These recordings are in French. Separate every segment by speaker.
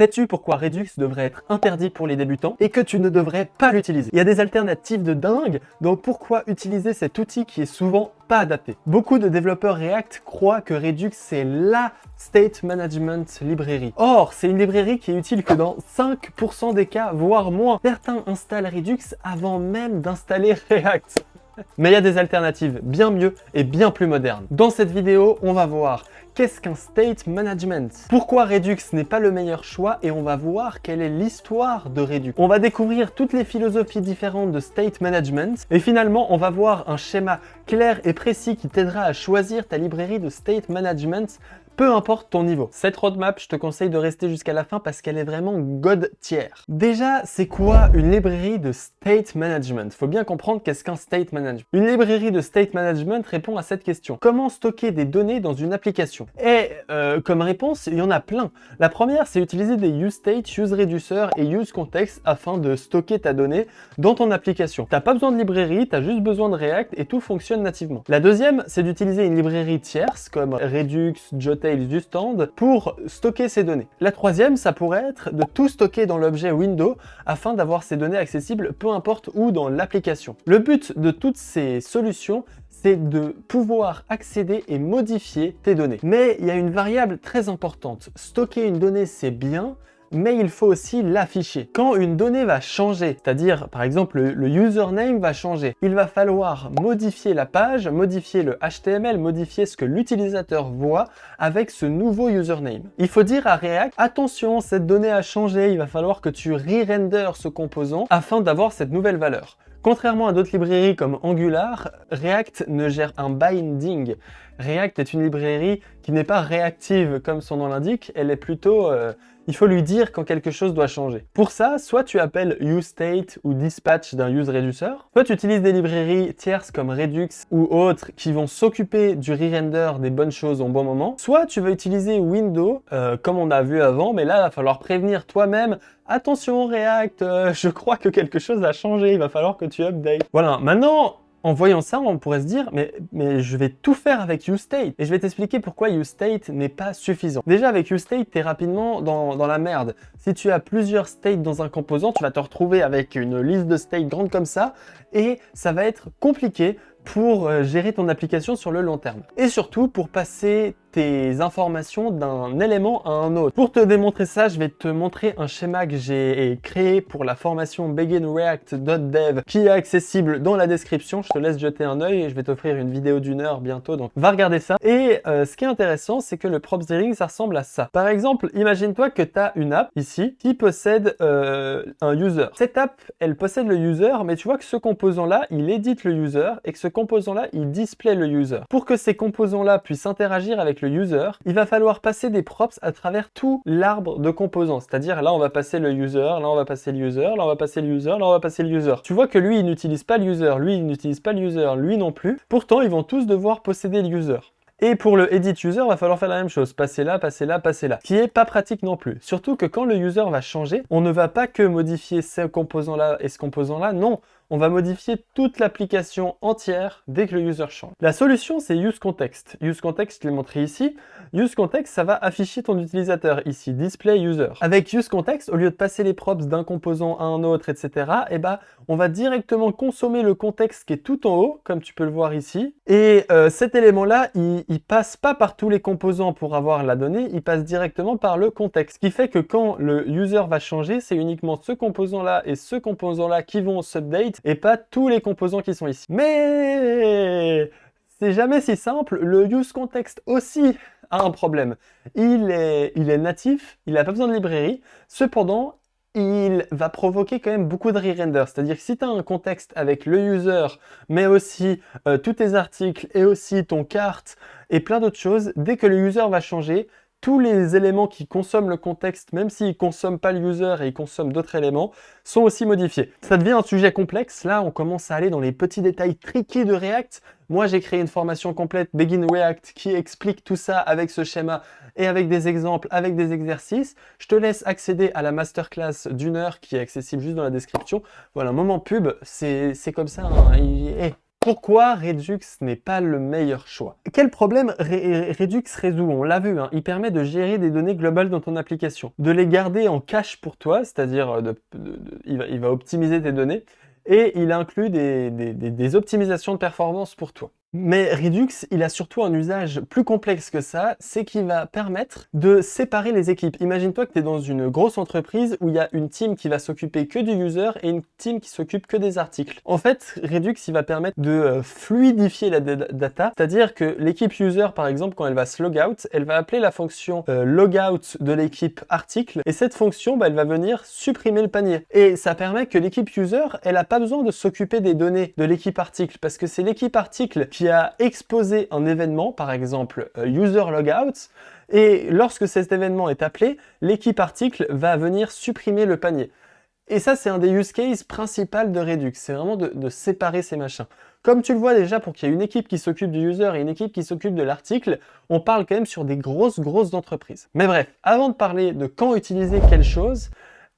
Speaker 1: Sais-tu pourquoi Redux devrait être interdit pour les débutants et que tu ne devrais pas l'utiliser? Il y a des alternatives de dingue, donc pourquoi utiliser cet outil qui est souvent pas adapté? Beaucoup de développeurs React croient que Redux c'est la State Management Library. Or, c'est une librairie qui est utile que dans 5% des cas, voire moins. Certains installent Redux avant même d'installer React. Mais il y a des alternatives bien mieux et bien plus modernes. Dans cette vidéo, on va voir qu'est-ce qu'un state management, pourquoi Redux n'est pas le meilleur choix et on va voir quelle est l'histoire de Redux. On va découvrir toutes les philosophies différentes de state management et finalement on va voir un schéma clair et précis qui t'aidera à choisir ta librairie de state management peu importe ton niveau. Cette roadmap, je te conseille de rester jusqu'à la fin parce qu'elle est vraiment god tier. Déjà, c'est quoi une librairie de state management? Faut bien comprendre qu'est-ce qu'un state management. Une librairie de state management répond à cette question. Comment stocker des données dans une application? Et comme réponse, il y en a plein. La première, c'est utiliser des useState, useReducer et useContext afin de stocker ta donnée dans ton application. T'as pas besoin de librairie, t'as juste besoin de React et tout fonctionne nativement. La deuxième, c'est d'utiliser une librairie tierce comme Redux, Jotay, du stand pour stocker ces données. La troisième, ça pourrait être de tout stocker dans l'objet window afin d'avoir ces données accessibles peu importe où dans l'application. Le but de toutes ces solutions, c'est de pouvoir accéder et modifier tes données. Mais il y a une variable très importante. Stocker une donnée, c'est bien, mais il faut aussi l'afficher. Quand une donnée va changer, c'est-à-dire par exemple le username va changer, il va falloir modifier la page, modifier le HTML, modifier ce que l'utilisateur voit avec ce nouveau username. Il faut dire à React, attention, cette donnée a changé, il va falloir que tu re-render ce composant afin d'avoir cette nouvelle valeur. Contrairement à d'autres librairies comme Angular, React ne gère un binding. React est une librairie qui n'est pas réactive comme son nom l'indique, elle est plutôt... il faut lui dire quand quelque chose doit changer. Pour ça, soit tu appelles useState ou dispatch d'un useReducer, soit tu utilises des librairies tierces comme Redux ou autres qui vont s'occuper du re-render des bonnes choses au bon moment, soit tu vas utiliser Window, comme on a vu avant, mais là, il va falloir prévenir toi-même, attention React, je crois que quelque chose a changé, il va falloir que tu updates. Voilà, maintenant... En voyant ça, on pourrait se dire, mais je vais tout faire avec useState. Et je vais t'expliquer pourquoi useState n'est pas suffisant. Déjà, avec useState, tu es rapidement dans la merde. Si tu as plusieurs states dans un composant, tu vas te retrouver avec une liste de states grande comme ça, et ça va être compliqué pour gérer ton application sur le long terme. Et surtout, pour passer tes informations d'un élément à un autre. Pour te démontrer ça, je vais te montrer un schéma que j'ai créé pour la formation beginreact.dev qui est accessible dans la description. Je te laisse jeter un œil et je vais t'offrir une vidéo d'1 heure bientôt, donc va regarder ça. Et ce qui est intéressant, c'est que le prop steering, ça ressemble à ça. Par exemple, imagine-toi que tu as une app ici qui possède un user. Cette app, elle possède le user, mais tu vois que ce composant-là, il édite le user et que ce composant-là, il display le user. Pour que ces composants-là puissent interagir avec le user, il va falloir passer des props à travers tout l'arbre de composants. C'est-à-dire, là, on va passer le user, là, on va passer le user, là, on va passer le user, là, on va passer le user. Tu vois que lui, il n'utilise pas le user, lui, il n'utilise pas le user, lui non plus. Pourtant, ils vont tous devoir posséder le user. Et pour le edit user, il va falloir faire la même chose. Passer là, passer là, passer là. Ce qui est pas pratique non plus. Surtout que quand le user va changer, on ne va pas que modifier ce composant-là et ce composant-là. Non, on va modifier toute l'application entière dès que le user change. La solution, c'est useContext. useContext, je l'ai montré ici. useContext, ça va afficher ton utilisateur ici, display user. Avec useContext, au lieu de passer les props d'un composant à un autre, etc., eh ben, on va directement consommer le contexte qui est tout en haut, comme tu peux le voir ici. Et cet élément-là, il passe pas par tous les composants pour avoir la donnée, il passe directement par le contexte. Ce qui fait que quand le user va changer, c'est uniquement ce composant-là et ce composant-là qui vont s'update et pas tous les composants qui sont ici. Mais c'est jamais si simple, le useContext aussi a un problème. Il est natif, il n'a pas besoin de librairie, cependant, il va provoquer quand même beaucoup de re-render. C'est-à-dire que si tu as un contexte avec le user, mais aussi tous tes articles et aussi ton carte et plein d'autres choses, dès que le user va changer, tous les éléments qui consomment le contexte, même s'ils ne consomment pas le user et ils consomment d'autres éléments, sont aussi modifiés. Ça devient un sujet complexe. Là, on commence à aller dans les petits détails tricky de React. Moi, j'ai créé une formation complète Begin React qui explique tout ça avec ce schéma et avec des exemples, avec des exercices. Je te laisse accéder à la masterclass d'1 heure qui est accessible juste dans la description. Voilà, moment pub, c'est comme ça. Hein. Pourquoi Redux n'est pas le meilleur choix? Quel problème Redux résout? On l'a vu, hein, il permet de gérer des données globales dans ton application, de les garder en cache pour toi, c'est-à-dire il va optimiser tes données, et il inclut des optimisations de performance pour toi. Mais Redux, il a surtout un usage plus complexe que ça, c'est qu'il va permettre de séparer les équipes. Imagine-toi que tu es dans une grosse entreprise où il y a une team qui va s'occuper que du user et une team qui s'occupe que des articles. En fait, Redux, il va permettre de fluidifier la data, c'est-à-dire que l'équipe user, par exemple, quand elle va se log out, elle va appeler la fonction logout de l'équipe article, et cette fonction, bah, elle va venir supprimer le panier. Et ça permet que l'équipe user, elle n'a pas besoin de s'occuper des données de l'équipe article, parce que c'est l'équipe article qui a exposé un événement, par exemple user logout, et lorsque cet événement est appelé, l'équipe article va venir supprimer le panier. Et ça, c'est un des use cases principaux de Redux, c'est vraiment de séparer ces machins. Comme tu le vois déjà, pour qu'il y ait une équipe qui s'occupe du user et une équipe qui s'occupe de l'article, on parle quand même sur des grosses entreprises. Mais bref, avant de parler de quand utiliser quelle chose,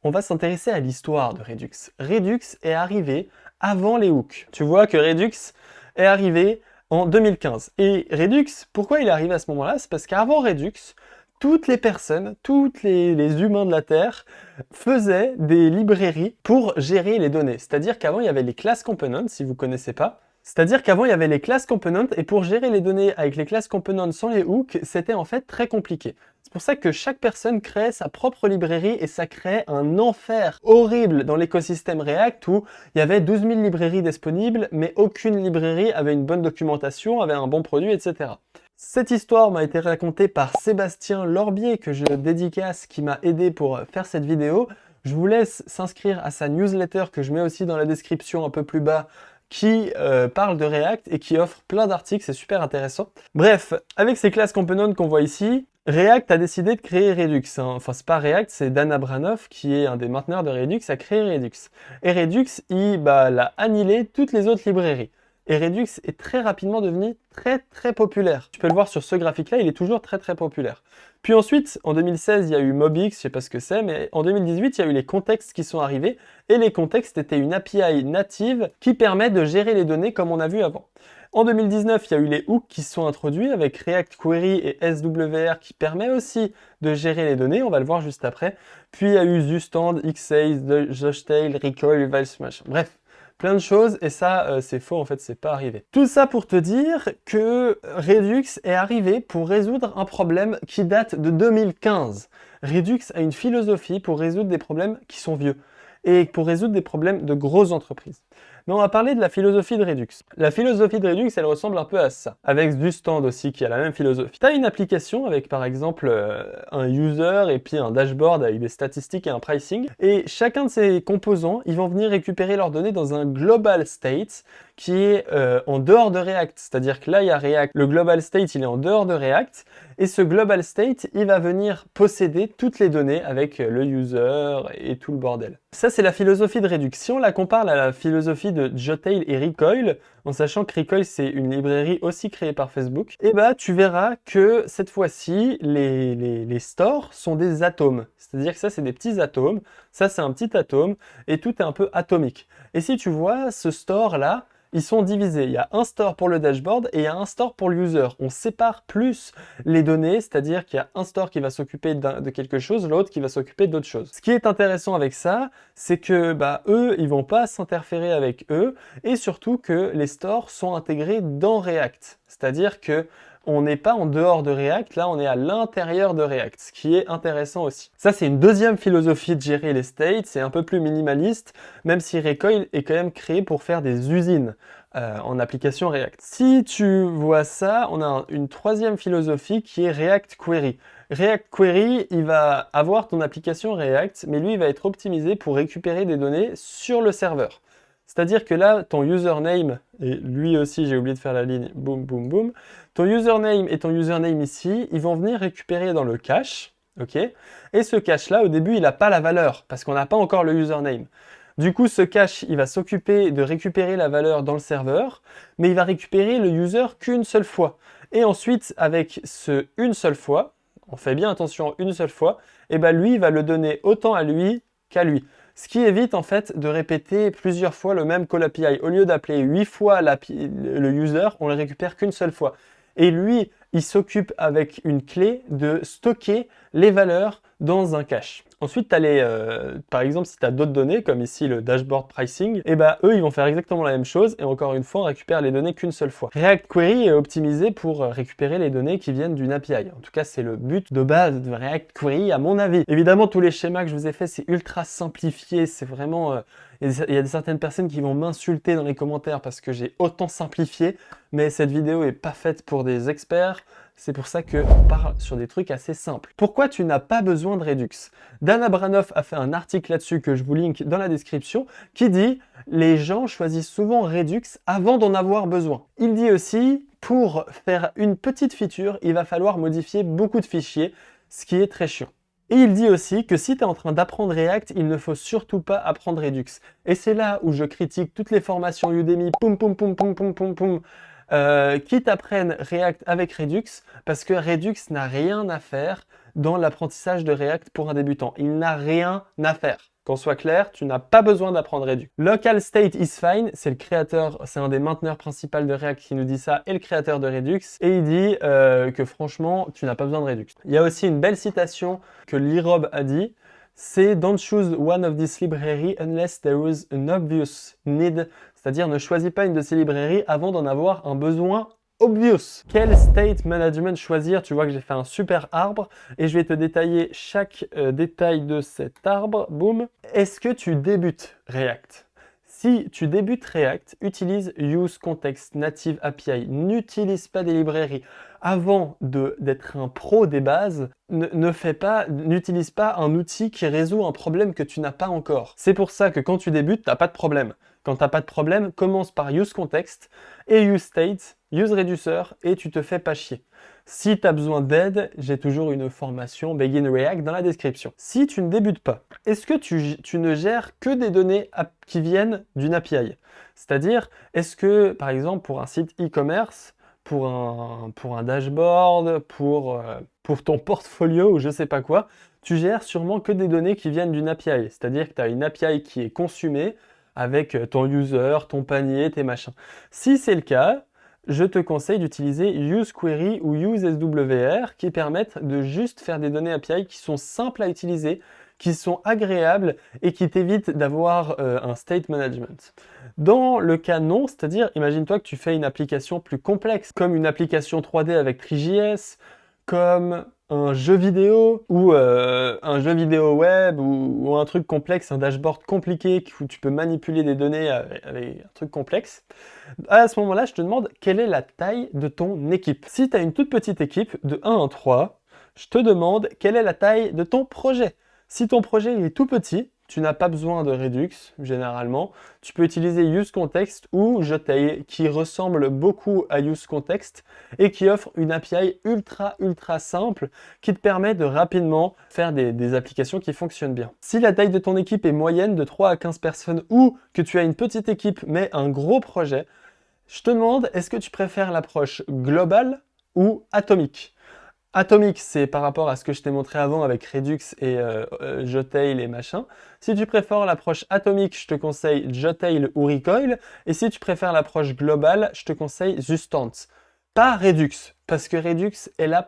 Speaker 1: on va s'intéresser à l'histoire de Redux. Redux est arrivé avant les hooks. Tu vois que Redux est arrivé en 2015. Et Redux, pourquoi il est arrivé à ce moment-là? C'est parce qu'avant Redux, toutes les personnes, les humains de la Terre faisaient des librairies pour gérer les données. C'est-à-dire qu'avant, il y avait les class components, si vous ne connaissez pas. C'est-à-dire qu'avant, il y avait les class components, et pour gérer les données avec les class components sans les hooks, c'était en fait très compliqué. C'est pour ça que chaque personne créait sa propre librairie, et ça créait un enfer horrible dans l'écosystème React où il y avait 12 000 librairies disponibles, mais aucune librairie avait une bonne documentation, avait un bon produit, etc. Cette histoire m'a été racontée par Sébastien Lorbier, que je dédicace, qui m'a aidé pour faire cette vidéo. Je vous laisse s'inscrire à sa newsletter que je mets aussi dans la description un peu plus bas, qui parle de React et qui offre plein d'articles, c'est super intéressant. Bref, avec ces classes components qu'on voit ici, React a décidé de créer Redux. Enfin, c'est pas React, c'est Dan Abramov, qui est un des mainteneurs de Redux, a créé Redux. Et Redux, il a annihilé toutes les autres librairies. Et Redux est très rapidement devenu très populaire. Tu peux le voir sur ce graphique-là, il est toujours très populaire. Puis ensuite, en 2016, il y a eu Mobix, je sais pas ce que c'est, mais en 2018, il y a eu les contextes qui sont arrivés, et les contextes étaient une API native qui permet de gérer les données comme on a vu avant. En 2019, il y a eu les hooks qui se sont introduits avec React Query et SWR qui permet aussi de gérer les données, on va le voir juste après. Puis il y a eu Zustand, Xace, Joshtail, Recoil, Valsmash, bref. Plein de choses, et ça, c'est faux, en fait, c'est pas arrivé. Tout ça pour te dire que Redux est arrivé pour résoudre un problème qui date de 2015. Redux a une philosophie pour résoudre des problèmes qui sont vieux, et pour résoudre des problèmes de grosses entreprises. Mais on va parler de la philosophie de Redux. La philosophie de Redux, elle ressemble un peu à ça, avec Zustand aussi, qui a la même philosophie. Tu as une application avec, par exemple, un user et puis un dashboard avec des statistiques et un pricing, et chacun de ces composants, ils vont venir récupérer leurs données dans un global state qui est en dehors de React. C'est-à-dire que là, il y a React. Le global state, il est en dehors de React, et ce global state, il va venir posséder toutes les données avec le user et tout le bordel. Ça, c'est la philosophie de Redux. Si on la compare à la philosophie de Jotail et Recoil, en sachant que Recoil, c'est une librairie aussi créée par Facebook, et bah, tu verras que cette fois-ci, les stores sont des atomes. C'est-à-dire que ça, c'est des petits atomes, ça, c'est un petit atome, et tout est un peu atomique. Et si tu vois, ce store-là, ils sont divisés. Il y a un store pour le dashboard et il y a un store pour l'user. On sépare plus les données, c'est-à-dire qu'il y a un store qui va s'occuper de quelque chose, l'autre qui va s'occuper d'autre chose. Ce qui est intéressant avec ça, c'est que eux, ils vont pas s'interférer avec eux, et surtout que les stores sont intégrés dans React. C'est-à-dire que on n'est pas en dehors de React, là on est à l'intérieur de React, ce qui est intéressant aussi. Ça, c'est une deuxième philosophie de gérer les states, c'est un peu plus minimaliste, même si Recoil est quand même créé pour faire des usines en application React. Si tu vois ça, on a une troisième philosophie qui est React Query. React Query, il va avoir ton application React, mais lui, il va être optimisé pour récupérer des données sur le serveur. C'est-à-dire que là, ton username, et lui aussi, j'ai oublié de faire la ligne, boum, boum, boum, ton username et ton username ici, ils vont venir récupérer dans le cache, ok? Et ce cache-là, au début, il n'a pas la valeur, parce qu'on n'a pas encore le username. Du coup, ce cache, il va s'occuper de récupérer la valeur dans le serveur, mais il va récupérer le user qu'une seule fois. Et ensuite, avec ce une seule fois, on fait bien attention, une seule fois, et lui, il va le donner autant à lui qu'à lui. Ce qui évite en fait de répéter plusieurs fois le même call API. Au lieu d'appeler 8 fois le user, on le récupère qu'une seule fois. Et lui, il s'occupe avec une clé de stocker les valeurs dans un cache. Ensuite, par exemple, si tu as d'autres données, comme ici le dashboard pricing, et ben eux, ils vont faire exactement la même chose. Et encore une fois, on récupère les données qu'une seule fois. React Query est optimisé pour récupérer les données qui viennent d'une API. En tout cas, c'est le but de base de React Query, à mon avis. Évidemment, tous les schémas que je vous ai faits, c'est ultra simplifié. C'est vraiment... il y a certaines personnes qui vont m'insulter dans les commentaires parce que j'ai autant simplifié. Mais cette vidéo n'est pas faite pour des experts. C'est pour ça qu'on part sur des trucs assez simples. Pourquoi tu n'as pas besoin de Redux? Dan Abranoff a fait un article là-dessus que je vous link dans la description qui dit « Les gens choisissent souvent Redux avant d'en avoir besoin ». Il dit aussi « Pour faire une petite feature, il va falloir modifier beaucoup de fichiers, ce qui est très chiant ». Et il dit aussi que si tu es en train d'apprendre React, il ne faut surtout pas apprendre Redux. Et c'est là où je critique toutes les formations Udemy, qui t'apprennent React avec Redux, parce que Redux n'a rien à faire dans l'apprentissage de React pour un débutant. Il n'a rien à faire. Qu'on soit clair, tu n'as pas besoin d'apprendre Redux. Local State is fine, c'est le créateur, c'est un des mainteneurs principaux de React qui nous dit ça, et le créateur de Redux, et il dit que franchement, tu n'as pas besoin de Redux. Il y a aussi une belle citation que Lirob a dit, c'est « Don't choose one of these library unless there is an obvious need », c'est-à-dire ne choisis pas une de ces librairies avant d'en avoir un besoin obvious. Quel state management choisir? Tu vois que j'ai fait un super arbre et je vais te détailler chaque détail de cet arbre. Boum. Est-ce que tu débutes React? Si tu débutes React, utilise Use Context Native API. N'utilise pas des librairies. Avant d'être un pro des bases, n'utilise pas un outil qui résout un problème que tu n'as pas encore. C'est pour ça que quand tu débutes, tu n'as pas de problème. Quand tu n'as pas de problème, commence par Use Context et Use State, Use Reducer et tu te fais pas chier. Si tu as besoin d'aide, j'ai toujours une formation Begin React dans la description. Si tu ne débutes pas, est-ce que tu ne gères que des données qui viennent d'une API? C'est-à-dire, est-ce que, par exemple, pour un site e-commerce, pour un dashboard, pour ton portfolio ou je sais pas quoi, tu gères sûrement que des données qui viennent d'une API. C'est-à-dire que tu as une API qui est consumée avec ton user, ton panier, tes machins. Si c'est le cas, je te conseille d'utiliser useQuery ou useSWR qui permettent de juste faire des données API qui sont simples à utiliser, qui sont agréables et qui t'évitent d'avoir un state management. Dans le cas non, c'est-à-dire, imagine-toi que tu fais une application plus complexe, comme une application 3D avec Three.js, comme un jeu vidéo ou un jeu vidéo web ou un truc complexe, un dashboard compliqué où tu peux manipuler des données avec un truc complexe. À ce moment-là, je te demande quelle est la taille de ton équipe. Si tu as une toute petite équipe de 1 à 3, je te demande quelle est la taille de ton projet. Si ton projet est tout petit, tu n'as pas besoin de Redux, généralement. Tu peux utiliser UseContext ou Jotay, qui ressemble beaucoup à UseContext et qui offre une API ultra simple qui te permet de rapidement faire des applications qui fonctionnent bien. Si la taille de ton équipe est moyenne de 3 à 15 personnes ou que tu as une petite équipe mais un gros projet, je te demande, est-ce que tu préfères l'approche globale ou atomique? Atomique, c'est par rapport à ce que je t'ai montré avant avec Redux et Jotail et machin. Si tu préfères l'approche atomique, je te conseille Jotail ou Recoil. Et si tu préfères l'approche globale, je te conseille Zustand. Pas Redux, parce que Redux est là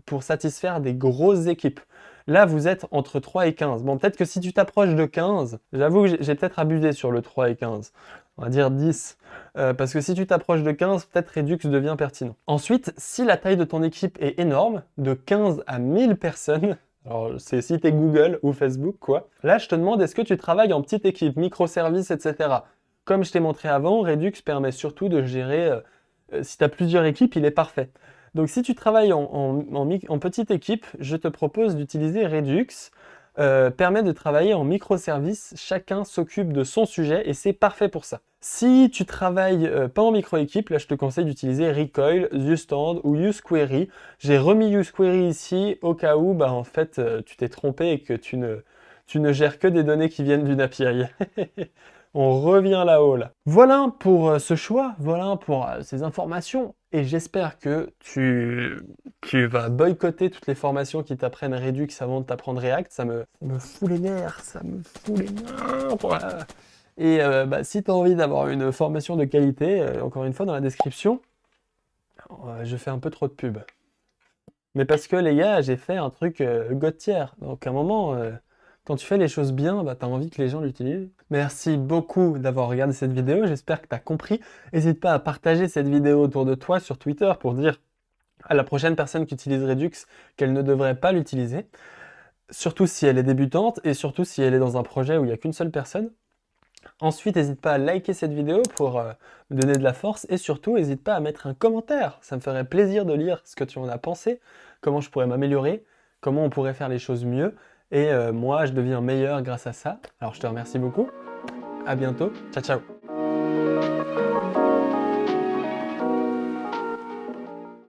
Speaker 1: pour satisfaire des grosses équipes. Là, vous êtes entre 3 et 15. Bon, peut-être que si tu t'approches de 15, j'avoue que j'ai peut-être abusé sur le 3 et 15. On va dire 10. Parce que si tu t'approches de 15, peut-être Redux devient pertinent. Ensuite, si la taille de ton équipe est énorme, de 15 à 1000 personnes, alors c'est si t'es Google ou Facebook, quoi. Là, je te demande, est-ce que tu travailles en petite équipe, microservices, etc. Comme je t'ai montré avant, Redux permet surtout de gérer... si tu as plusieurs équipes, il est parfait. Donc si tu travailles en petite équipe, je te propose d'utiliser Redux. Permet de travailler en microservices, chacun s'occupe de son sujet et c'est parfait pour ça. Si tu travailles pas en micro-équipe, là je te conseille d'utiliser Recoil, Zustand ou useQuery. J'ai remis useQuery ici au cas où en fait tu t'es trompé et que tu ne gères que des données qui viennent d'une API. On revient là-haut là. Voilà pour ce choix, voilà pour ces informations. Et j'espère que tu vas boycotter toutes les formations qui t'apprennent Redux avant de t'apprendre React. Ça me fout les nerfs, ça me fout les nerfs. Voilà. Et si tu as envie d'avoir une formation de qualité, encore une fois, dans la description, je fais un peu trop de pub. Mais parce que les gars, j'ai fait un truc God tier. Donc à un moment, quand tu fais les choses bien, bah, tu as envie que les gens l'utilisent. Merci beaucoup d'avoir regardé cette vidéo, j'espère que tu as compris. N'hésite pas à partager cette vidéo autour de toi sur Twitter pour dire à la prochaine personne qui utilise Redux qu'elle ne devrait pas l'utiliser. Surtout si elle est débutante et surtout si elle est dans un projet où il n'y a qu'une seule personne. Ensuite, n'hésite pas à liker cette vidéo pour me donner de la force et surtout, n'hésite pas à mettre un commentaire. Ça me ferait plaisir de lire ce que tu en as pensé, comment je pourrais m'améliorer, comment on pourrait faire les choses mieux. Et moi, je deviens meilleur grâce à ça. Alors, je te remercie beaucoup. À bientôt. Ciao, ciao.